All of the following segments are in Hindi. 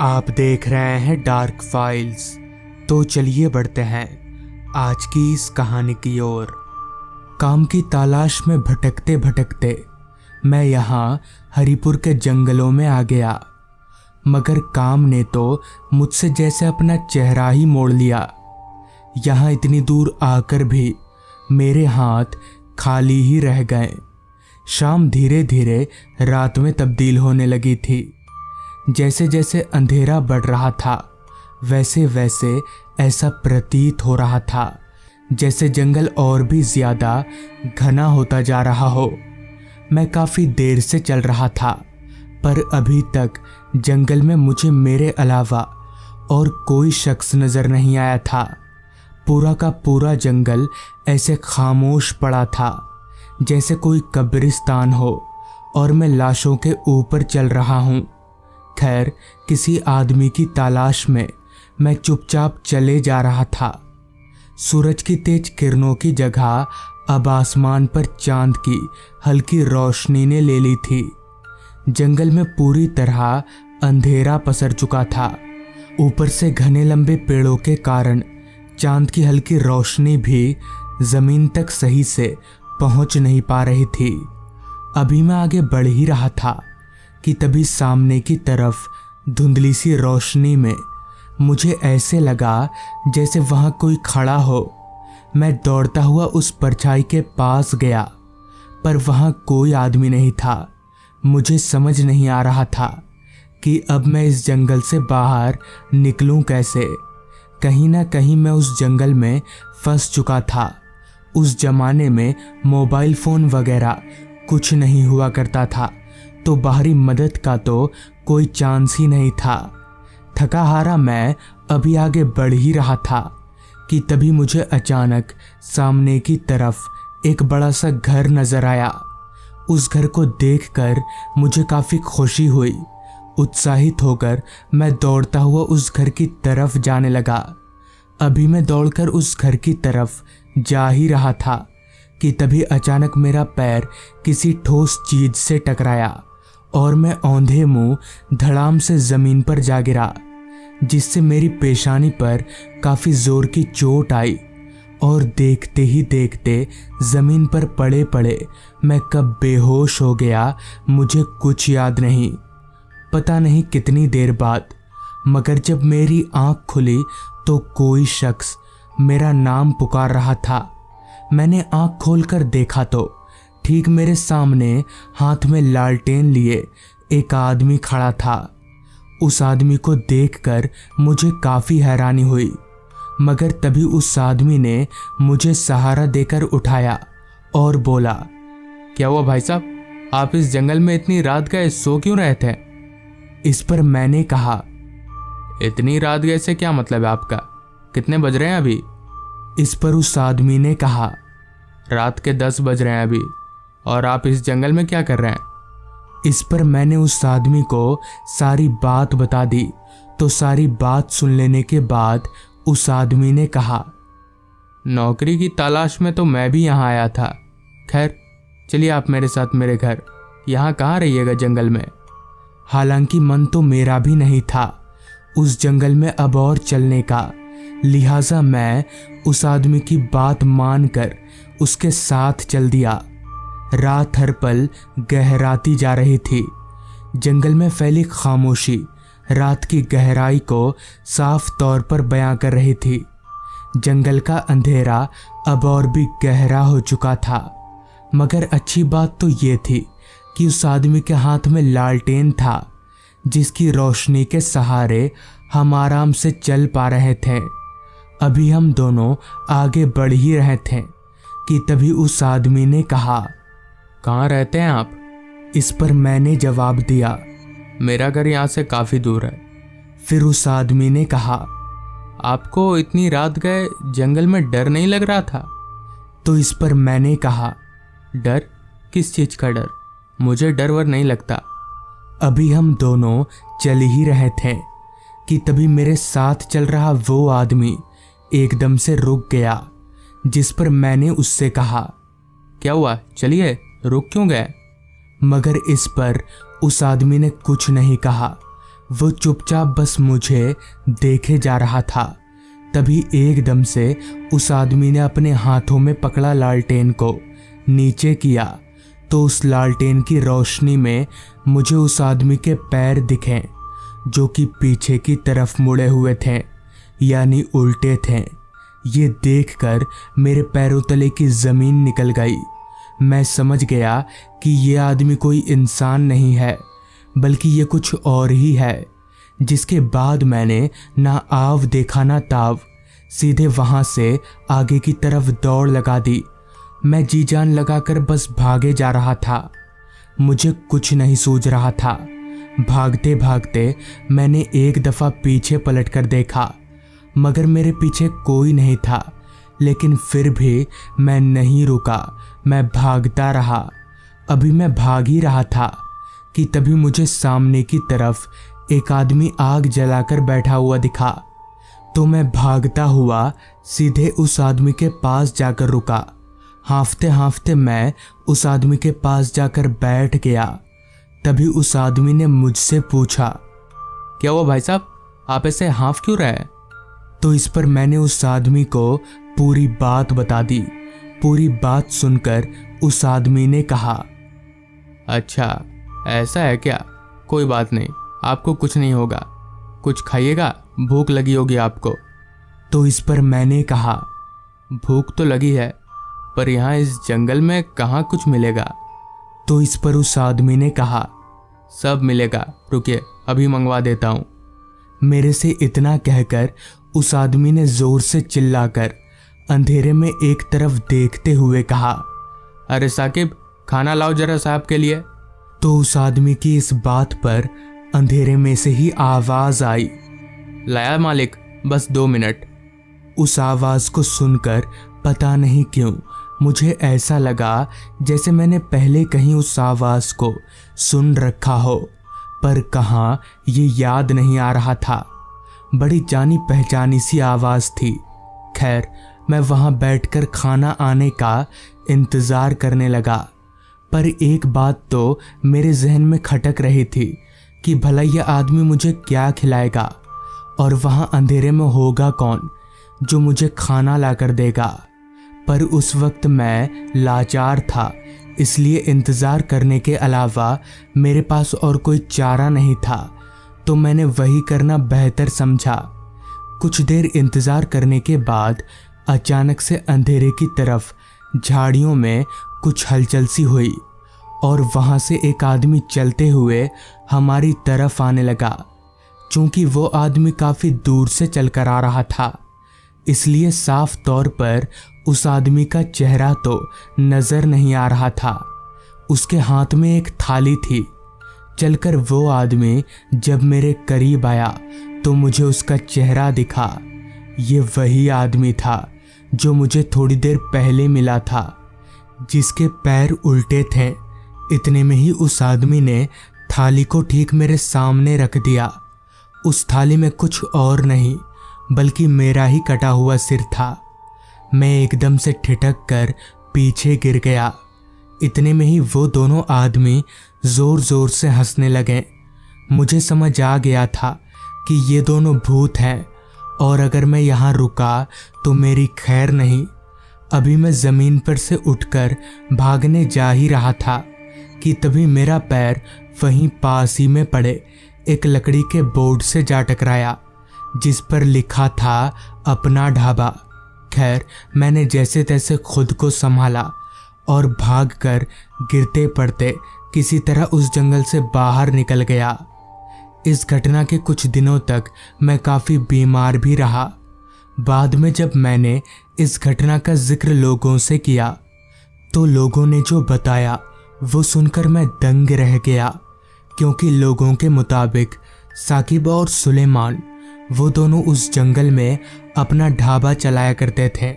आप देख रहे हैं डार्क फाइल्स। तो चलिए बढ़ते हैं आज की इस कहानी की ओर। काम की तलाश में भटकते भटकते मैं यहाँ हरिपुर के जंगलों में आ गया, मगर काम ने तो मुझसे जैसे अपना चेहरा ही मोड़ लिया। यहाँ इतनी दूर आकर भी मेरे हाथ खाली ही रह गए। शाम धीरे धीरे रात में तब्दील होने लगी थी। जैसे जैसे अंधेरा बढ़ रहा था वैसे वैसे ऐसा प्रतीत हो रहा था जैसे जंगल और भी ज्यादा घना होता जा रहा हो। मैं काफी देर से चल रहा था, पर अभी तक जंगल में मुझे मेरे अलावा और कोई शख्स नजर नहीं आया था। पूरा का पूरा जंगल ऐसे खामोश पड़ा था जैसे कोई कब्रिस्तान हो और मैं लाशों के ऊपर चल रहा हूँ। खैर, किसी आदमी की तलाश में मैं चुपचाप चले जा रहा था। सूरज की तेज किरणों की जगह अब आसमान पर चांद की हल्की रोशनी ने ले ली थी। जंगल में पूरी तरह अंधेरा पसर चुका था। ऊपर से घने लंबे पेड़ों के कारण चांद की हल्की रोशनी भी जमीन तक सही से पहुंच नहीं पा रही थी। अभी मैं आगे बढ़ ही रहा था कि तभी सामने की तरफ धुंधली सी रोशनी में मुझे ऐसे लगा जैसे वहां कोई खड़ा हो। मैं दौड़ता हुआ उस परछाई के पास गया, पर वहां कोई आदमी नहीं था। मुझे समझ नहीं आ रहा था कि अब मैं इस जंगल से बाहर निकलूं कैसे। कहीं ना कहीं मैं उस जंगल में फंस चुका था। उस जमाने में मोबाइल फोन वगैरह कुछ नहीं हुआ करता था, तो बाहरी मदद का तो कोई चांस ही नहीं था। थका हारा मैं अभी आगे बढ़ ही रहा था कि तभी मुझे अचानक सामने की तरफ एक बड़ा सा घर नजर आया। उस घर को देखकर मुझे काफी खुशी हुई। उत्साहित होकर मैं दौड़ता हुआ उस घर की तरफ जाने लगा। अभी मैं दौड़कर उस घर की तरफ जा ही रहा था कि तभी अचानक मेरा पैर किसी ठोस चीज से टकराया और मैं औंधे मुंह धड़ाम से जमीन पर जा गिरा, जिससे मेरी पेशानी पर काफी जोर की चोट आई। और देखते ही देखते जमीन पर पड़े पड़े मैं कब बेहोश हो गया मुझे कुछ याद नहीं। पता नहीं कितनी देर बाद, मगर जब मेरी आंख खुली तो कोई शख्स मेरा नाम पुकार रहा था। मैंने आंख खोलकर देखा तो ठीक मेरे सामने हाथ में लालटेन लिए एक आदमी खड़ा था। उस आदमी को देखकर मुझे काफी हैरानी हुई, मगर तभी उस आदमी ने मुझे सहारा देकर उठाया और बोला, क्या हुआ भाई साहब, आप इस जंगल में इतनी रात गए, सो क्यों रहे थे? इस पर मैंने कहा, इतनी रात गए से क्या मतलब है आपका? कितने बज रहे हैं अभी? इस पर उस आदमी ने कहा, रात के 10 बज रहे हैं अभी, और आप इस जंगल में क्या कर रहे हैं? इस पर मैंने उस आदमी को सारी बात बता दी। तो सारी बात सुन लेने के बाद उस आदमी ने कहा, नौकरी की तलाश में तो मैं भी यहाँ आया था। खैर, चलिए आप मेरे साथ मेरे घर। यहाँ कहाँ रहिएगा जंगल में? हालांकि मन तो मेरा भी नहीं था उस जंगल में अब और चलने का, लिहाजा मैं उस आदमी की बात मानकर उसके साथ चल दिया। रात हर पल गहराती जा रही थी। जंगल में फैली खामोशी रात की गहराई को साफ तौर पर बयां कर रही थी। जंगल का अंधेरा अब और भी गहरा हो चुका था, मगर अच्छी बात तो ये थी कि उस आदमी के हाथ में लालटेन था, जिसकी रोशनी के सहारे हम आराम से चल पा रहे थे। अभी हम दोनों आगे बढ़ ही रहे थे कि तभी उस आदमी ने कहा, कहाँ रहते हैं आप? इस पर मैंने जवाब दिया, मेरा घर यहाँ से काफ़ी दूर है। फिर उस आदमी ने कहा, आपको इतनी रात गए जंगल में डर नहीं लग रहा था? तो इस पर मैंने कहा, डर? किस चीज़ का डर? मुझे डर वर नहीं लगता। अभी हम दोनों चल ही रहे थे कि तभी मेरे साथ चल रहा वो आदमी एकदम से रुक गया, जिस पर मैंने उससे कहा, क्या हुआ, चलिए, रुक क्यों गए? मगर इस पर उस आदमी ने कुछ नहीं कहा, वो चुपचाप बस मुझे देखे जा रहा था। तभी एकदम से उस आदमी ने अपने हाथों में पकड़ा लालटेन को नीचे किया तो उस लालटेन की रोशनी में मुझे उस आदमी के पैर दिखे जो कि पीछे की तरफ मुड़े हुए थे, यानी उल्टे थे। ये देखकर मेरे पैरों तले की ज़मीन निकल गई। मैं समझ गया कि ये आदमी कोई इंसान नहीं है बल्कि ये कुछ और ही है। जिसके बाद मैंने ना आव देखा ना ताव, सीधे वहां से आगे की तरफ दौड़ लगा दी। मैं जी जान लगाकर बस भागे जा रहा था। मुझे कुछ नहीं सूझ रहा था। भागते भागते मैंने एक दफ़ा पीछे पलटकर देखा मगर मेरे पीछे कोई नहीं था, लेकिन फिर भी मैं नहीं रुका। मैं भागता रहा। अभी मैं भाग ही रहा था कि तभी मुझे सामने की तरफ एक आदमी आग जलाकर बैठा हुआ दिखा। तो मैं भागता हुआ सीधे उस आदमी के पास जाकर रुका। हांफते हांफते मैं उस आदमी के पास जाकर बैठ गया। तभी उस आदमी ने मुझसे पूछा, क्या हुआ भाई साहब, आप ऐसे हांफ क्यों रहे? तो इस पर मैंने उस आदमी को पूरी बात बता दी। पूरी बात सुनकर उस आदमी ने कहा, अच्छा ऐसा है क्या, कोई बात नहीं, आपको कुछ नहीं होगा, कुछ खाइएगा, भूख लगी होगी आपको। तो इस पर मैंने कहा, भूख तो लगी है पर यहाँ इस जंगल में कहाँ कुछ मिलेगा। तो इस पर उस आदमी ने कहा, सब मिलेगा, रुकिए अभी मंगवा देता हूँ। मेरे से इतना कहकर उस आदमी ने जोर से चिल्लाकर अंधेरे में एक तरफ देखते हुए कहा, अरे साकिब खाना लाओ जरा साहब के लिए। तो उस आदमी की इस बात पर अंधेरे में से ही आवाज आई, लाया मालिक, बस 2 मिनट। उस आवाज को सुनकर पता नहीं क्यों मुझे ऐसा लगा जैसे मैंने पहले कहीं उस आवाज को सुन रखा हो, पर कहाँ ये याद नहीं आ रहा था। बड़ी जानी पहचानी सी आवाज थी। खैर मैं वहां बैठकर खाना आने का इंतजार करने लगा, पर एक बात तो मेरे जहन में खटक रही थी कि भला यह आदमी मुझे क्या खिलाएगा और वहां अंधेरे में होगा कौन जो मुझे खाना लाकर देगा। पर उस वक्त मैं लाचार था, इसलिए इंतज़ार करने के अलावा मेरे पास और कोई चारा नहीं था, तो मैंने वही करना बेहतर समझा। कुछ देर इंतज़ार करने के बाद अचानक से अंधेरे की तरफ झाड़ियों में कुछ हलचल सी हुई और वहाँ से एक आदमी चलते हुए हमारी तरफ आने लगा। चूँकि वो आदमी काफ़ी दूर से चलकर आ रहा था, इसलिए साफ तौर पर उस आदमी का चेहरा तो नज़र नहीं आ रहा था। उसके हाथ में एक थाली थी। चलकर वो आदमी जब मेरे करीब आया तो मुझे उसका चेहरा दिखा। ये वही आदमी था जो मुझे थोड़ी देर पहले मिला था, जिसके पैर उल्टे थे। इतने में ही उस आदमी ने थाली को ठीक मेरे सामने रख दिया। उस थाली में कुछ और नहीं बल्कि मेरा ही कटा हुआ सिर था। मैं एकदम से ठिठक कर पीछे गिर गया। इतने में ही वो दोनों आदमी जोर जोर से हंसने लगे। मुझे समझ आ गया था कि ये दोनों भूत हैं और अगर मैं यहाँ रुका तो मेरी खैर नहीं। अभी मैं ज़मीन पर से उठकर भागने जा ही रहा था कि तभी मेरा पैर वहीं पास ही में पड़े एक लकड़ी के बोर्ड से जा टकराया, जिस पर लिखा था अपना ढाबा। खैर मैंने जैसे तैसे खुद को संभाला और भागकर गिरते पड़ते किसी तरह उस जंगल से बाहर निकल गया। इस घटना के कुछ दिनों तक मैं काफ़ी बीमार भी रहा। बाद में जब मैंने इस घटना का जिक्र लोगों से किया तो लोगों ने जो बताया वो सुनकर मैं दंग रह गया, क्योंकि लोगों के मुताबिक साकिब और सुलेमान वो दोनों उस जंगल में अपना ढाबा चलाया करते थे,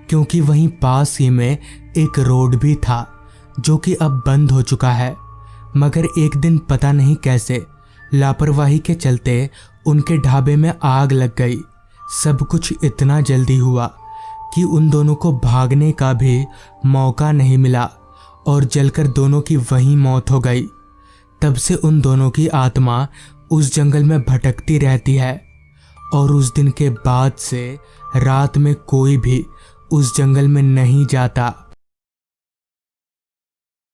क्योंकि वहीं पास ही में एक रोड भी था जो कि अब बंद हो चुका है। मगर एक दिन पता नहीं कैसे लापरवाही के चलते उनके ढाबे में आग लग गई। सब कुछ इतना जल्दी हुआ कि उन दोनों को भागने का भी मौका नहीं मिला और जलकर दोनों की वहीं मौत हो गई। तब से उन दोनों की आत्मा उस जंगल में भटकती रहती है और उस दिन के बाद से रात में कोई भी उस जंगल में नहीं जाता